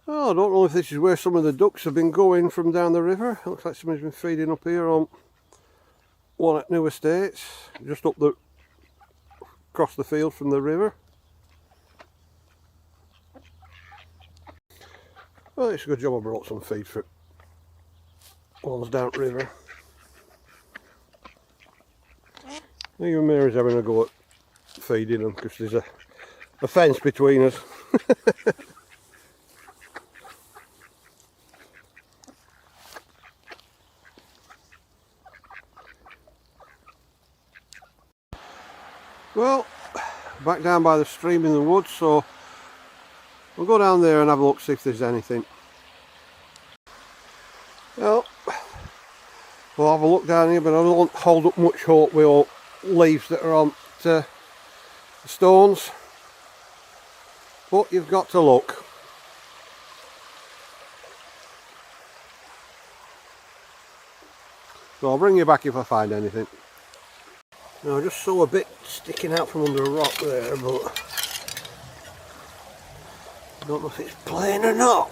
Oh, I don't know if this is where some of the ducks have been going from down the river. It looks like somebody's been feeding up here on one at New Estates, just up the across the field from the river. Well, it's a good job I brought some feed for ones down the river. Even Mary's having a go at feeding them because there's a fence between us. Well, back down by the stream in the woods, so we'll go down there and have a look, see if there's anything. Well, we'll have a look down here, but I don't hold up much hope with all leaves that are on the stones. But you've got to look. So I'll bring you back if I find anything. Now, I just saw a bit sticking out from under a rock there, but I don't know if it's plain or not.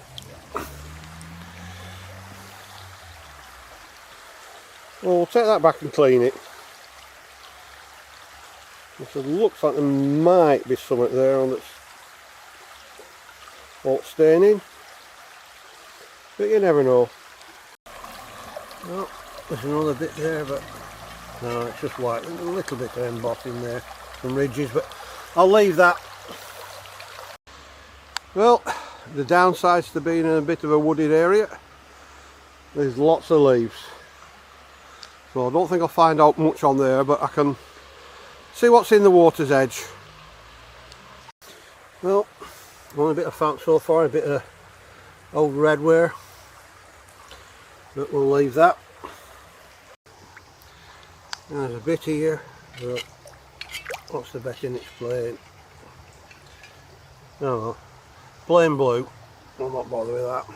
Well, we'll take that back and clean it. It looks like there might be something there on that's all staining, but you never know. Oh, there's another bit there, but no, it's just white. There's a little bit of embossing there, some ridges, but I'll leave that. Well, the downsides to being in a bit of a wooded area, there's lots of leaves. So I don't think I'll find out much on there, but I can see what's in the water's edge. Well, only bit I found so far, a bit of old redware, but we'll leave that. There's a bit here, but what's the betting it's plain? No, plain blue, I'll not bother with that.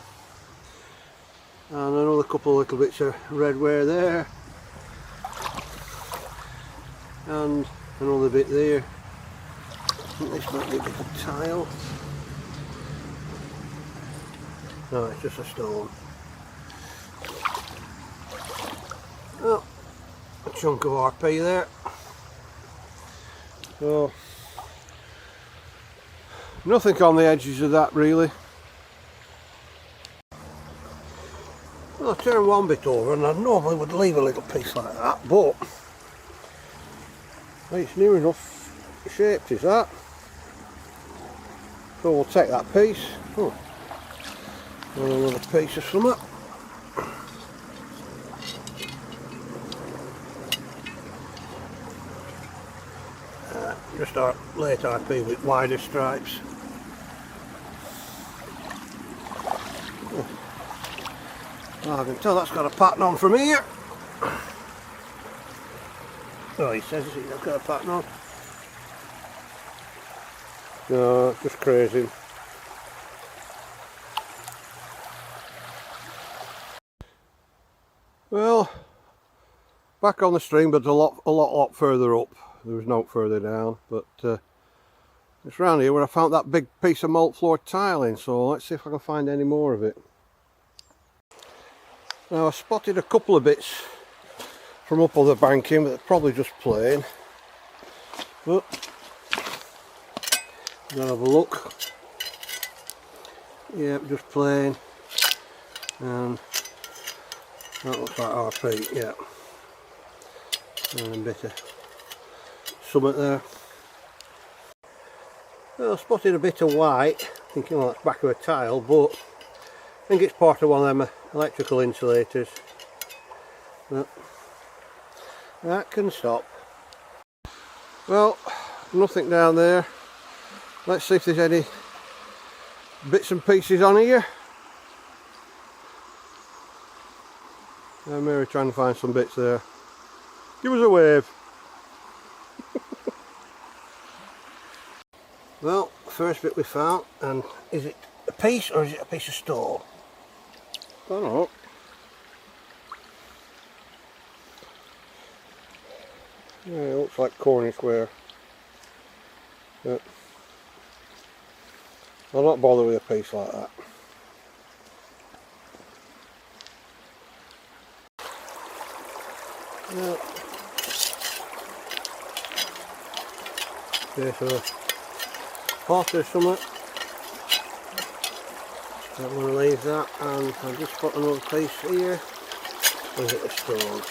And another couple of little bits of redware there. And another bit there. I think this might be a bit of tile. No, it's just a stone. Oh, a chunk of RP there. So, nothing on the edges of that really. Well, I turned one bit over and I normally would leave a little piece like that, but it's near enough shaped, is that? So we'll take that piece. Oh, and another piece of something. Just our late IP with wider stripes. Oh, I can tell that's got a pattern on from here. Oh, he says it's got a pattern on. No, just crazy. Well, back on the stream, but a lot further up. There was no further down, but it's round here where I found that big piece of malt floor tiling. So let's see if I can find any more of it. Now I spotted a couple of bits from up on the banking, but they're probably just plain. But gonna have a look. Yeah, just plain, and that looks like RP. Yeah, and a bit of something there. Well, I spotted a bit of white, thinking well, that's back of a tile, but I think it's part of one of them electrical insulators. But that can stop. Well, nothing down there. Let's see if there's any bits and pieces on here. Mary trying to find some bits there. Give us a wave. Well, first bit we found, and is it a piece or is it a piece of stone? I don't know. Yeah, it looks like Cornish ware. But I'll not bother with a piece like that. Well, okay, so pot or something. Don't want to leave that, and I'll just put another piece here. Or is it a stone?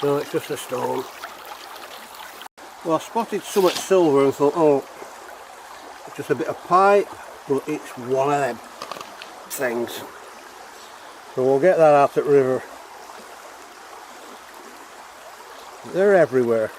No, it's just a stone. Well, I spotted something silver and thought, oh, it's just a bit of pipe, but it's one of them things. So we'll get that out at river. They're everywhere.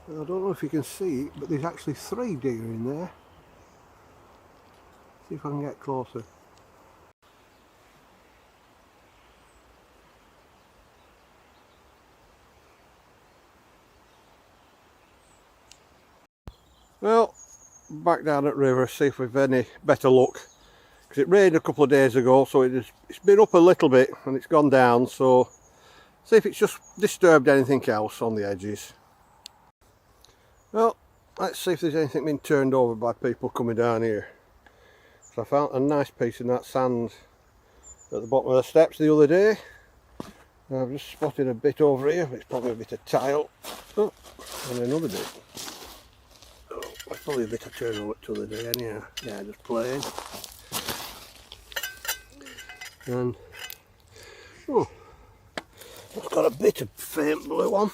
I don't know if you can see it, but there's actually 3 deer in there. See if I can get closer. Well, back down at river, see if we've any better luck. Because it rained a couple of days ago, so it's been up a little bit and it's gone down, so see if it's just disturbed anything else on the edges. Well, let's see if there's anything been turned over by people coming down here. So I found a nice piece in that sand at the bottom of the steps the other day. I've just spotted a bit over here, it's probably a bit of tile. Oh, and another bit. Oh, it's probably a bit of turnover the other day anyhow. Yeah, just plain. And oh, it's got a bit of faint blue on.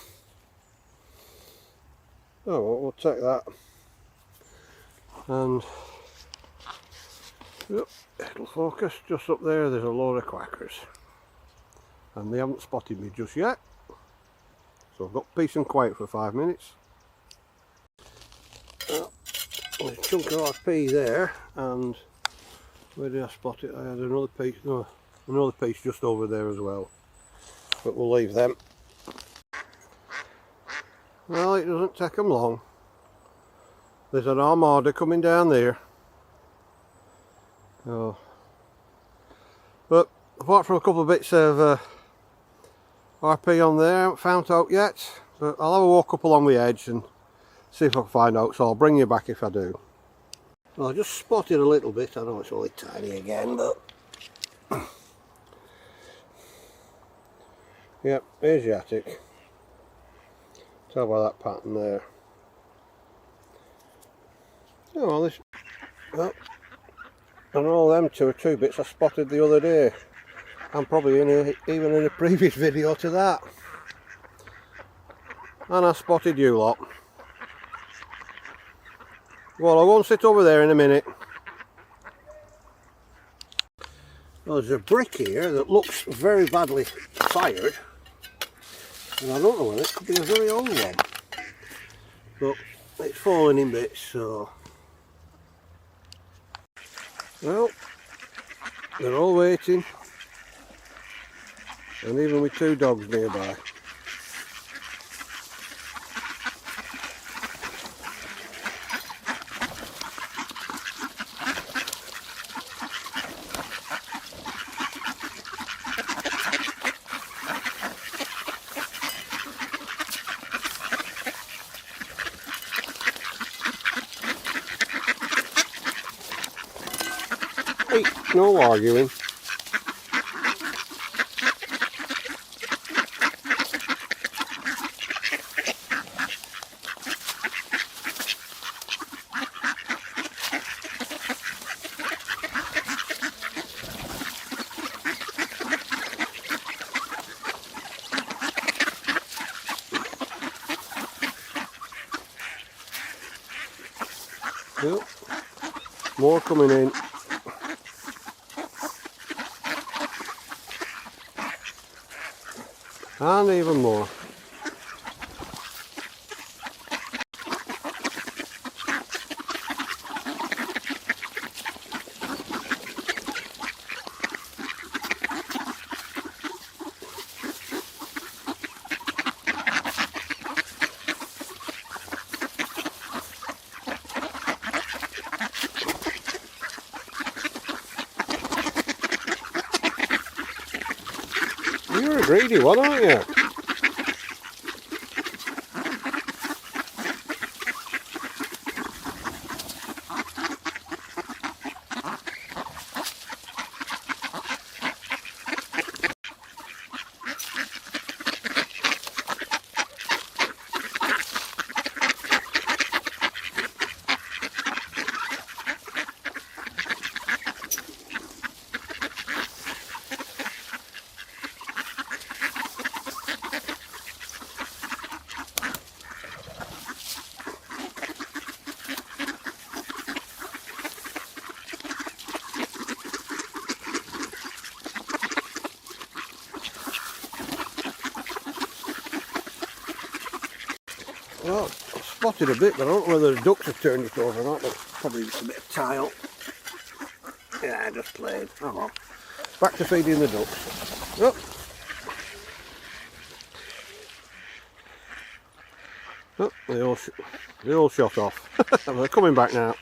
Oh well, we'll take that. And yep, it'll focus. Just up there there's a load of quackers. And they haven't spotted me just yet. So I've got peace and quiet for 5 minutes. Well, there's a chunk of RP there, and where did I spot it? I had another piece, no, another piece just over there as well. But we'll leave them. Well, it doesn't take them long. There's an armada coming down there. Oh. But apart from a couple of bits of RP on there, I haven't found out yet. But I'll have a walk up along the edge and see if I can find out, so I'll bring you back if I do. Well, I just spotted a little bit. I know it's only tiny again, but yep, Asiatic. Tell by that pattern there. Oh, well, this, well, and all them two are 2 bits I spotted the other day. I'm probably even in a previous video to that. And I spotted you lot. Well, I'll go and sit over there in a minute. Well, there's a brick here that looks very badly fired. And I don't know whether it could be a very old one. But it's falling in bits, so... Well, they're all waiting. And even with 2 dogs nearby. Hey, no arguing. Yep. More coming in. And even more. You're a greedy one, aren't you? Well, I've spotted a bit, but I don't know whether the ducks have turned it over or not, but probably just a bit of tile. Yeah, I just played. Oh well. Back to feeding the ducks. Oh. Oh, they all shot off. They're coming back now.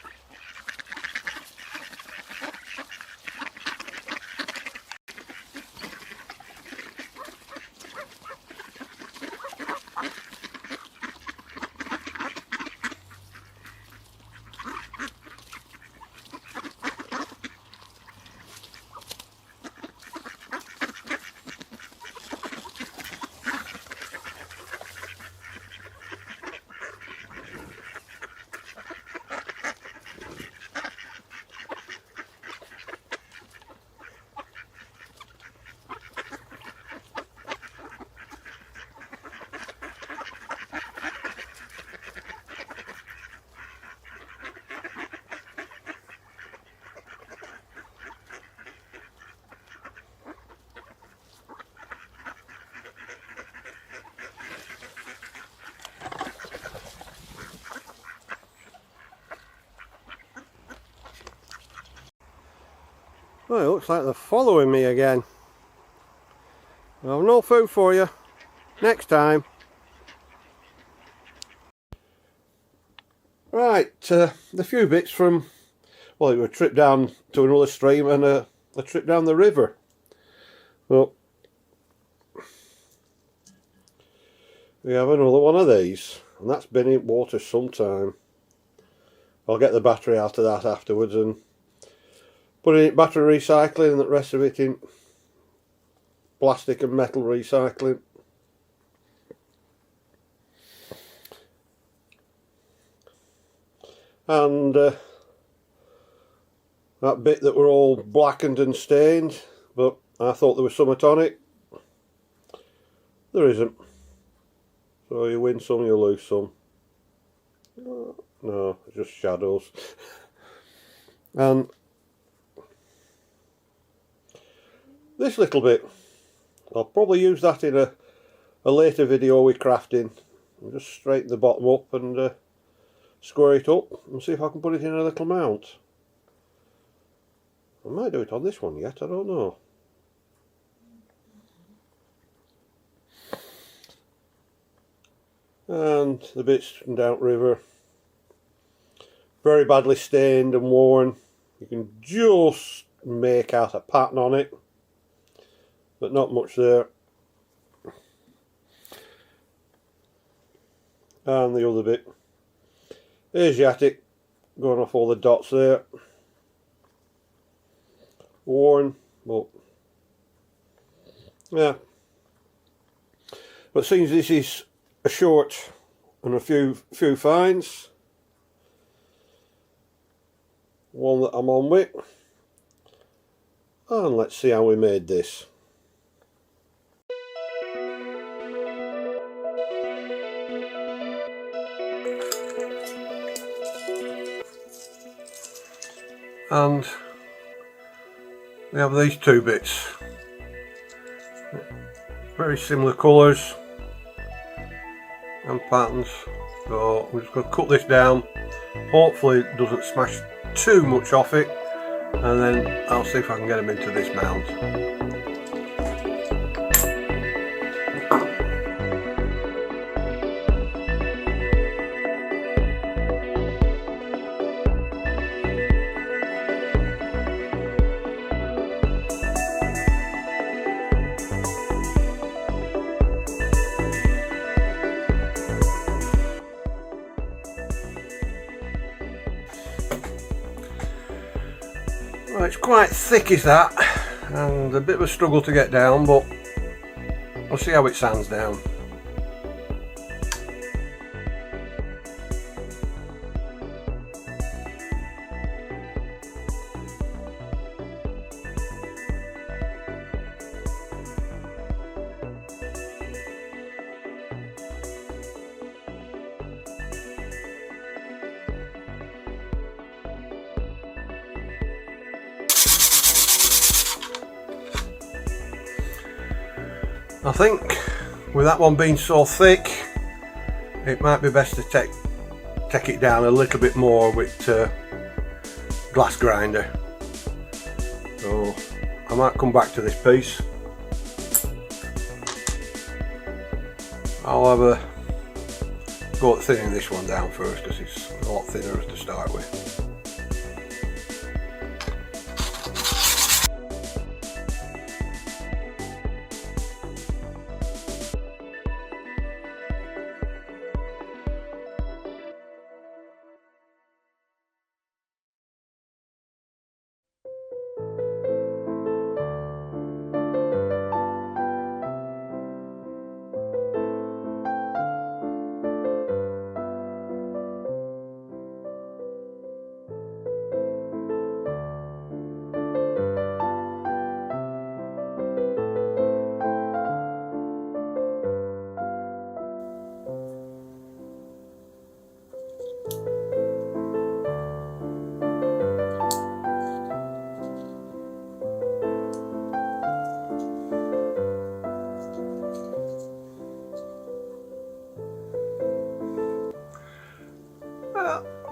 Well, it looks like they're following me again. Well, no food for you. Next time. Right, the few bits from, well, it was a trip down to another stream and a trip down the river. Well, we have another one of these, and that's been in water some time. I'll get the battery out of that afterwards and put it in battery recycling and the rest of it in plastic and metal recycling. And that bit that were all blackened and stained, but I thought there was something on it. There isn't. So you win some, you lose some. No, just shadows. And this little bit, I'll probably use that in a later video with crafting. I'll just straighten the bottom up and square it up and see if I can put it in a little mount. I might do it on this one yet, I don't know. And the bits from downriver, very badly stained and worn. You can just make out a pattern on it, but not much there. And the other bit, Asiatic, going off all the dots there. Worn, but yeah. But since this is a short and a few finds, one that I'm on with, and let's see how we made this. And we have these two bits, very similar colours and patterns, so we're just going to cut this down. Hopefully it doesn't smash too much off it, and then I'll see if I can get them into this mount. it's quite thick is that, and a bit of a struggle to get down, but I'll see how it sands down. I think with that one being so thick, it might be best to take it down a little bit more with glass grinder. So I might come back to this piece. I'll have a go at thinning this one down first because it's a lot thinner to start with.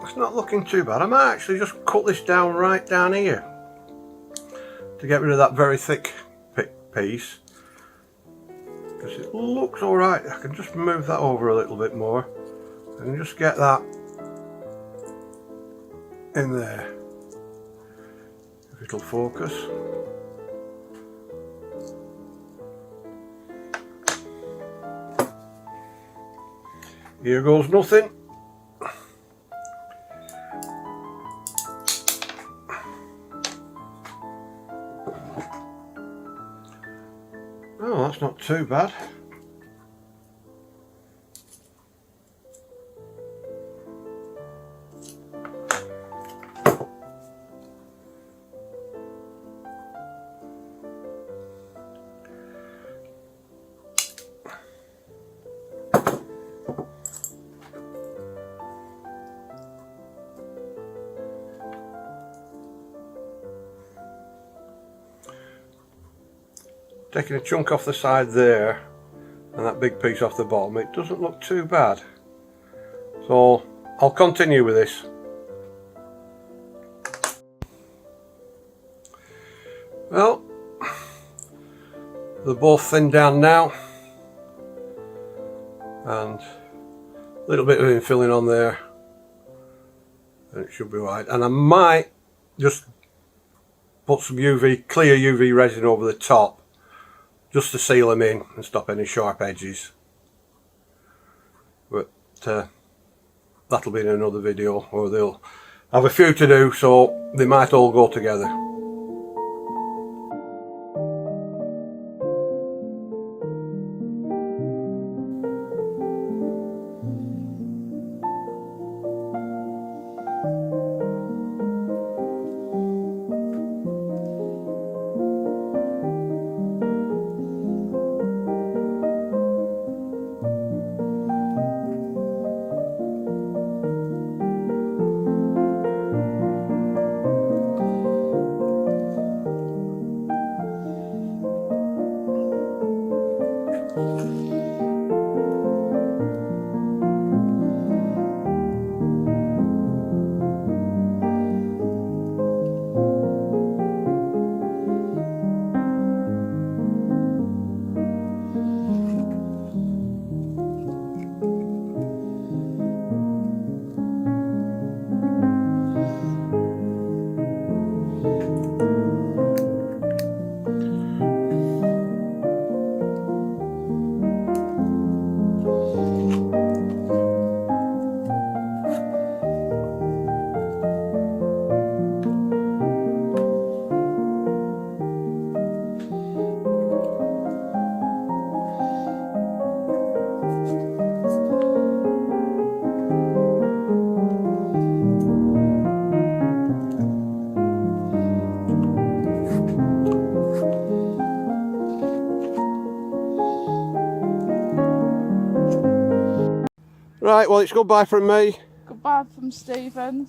It's not looking too bad. I might actually just cut this down right down here to get rid of that very thick piece, because it looks alright. I can just move that over a little bit more and just get that in there, if it'll focus. Here goes nothing. Oh, that's not too bad. Taking a chunk off the side there and that big piece off the bottom, it doesn't look too bad. So I'll continue with this. Well, they're both thinned down now, and a little bit of infilling on there and it should be right. And I might just put some clear UV resin over the top just to seal them in and stop any sharp edges, but that'll be in another video, or they'll have a few to do, so they might all go together. Right, well it's goodbye from me. Goodbye from Stephen.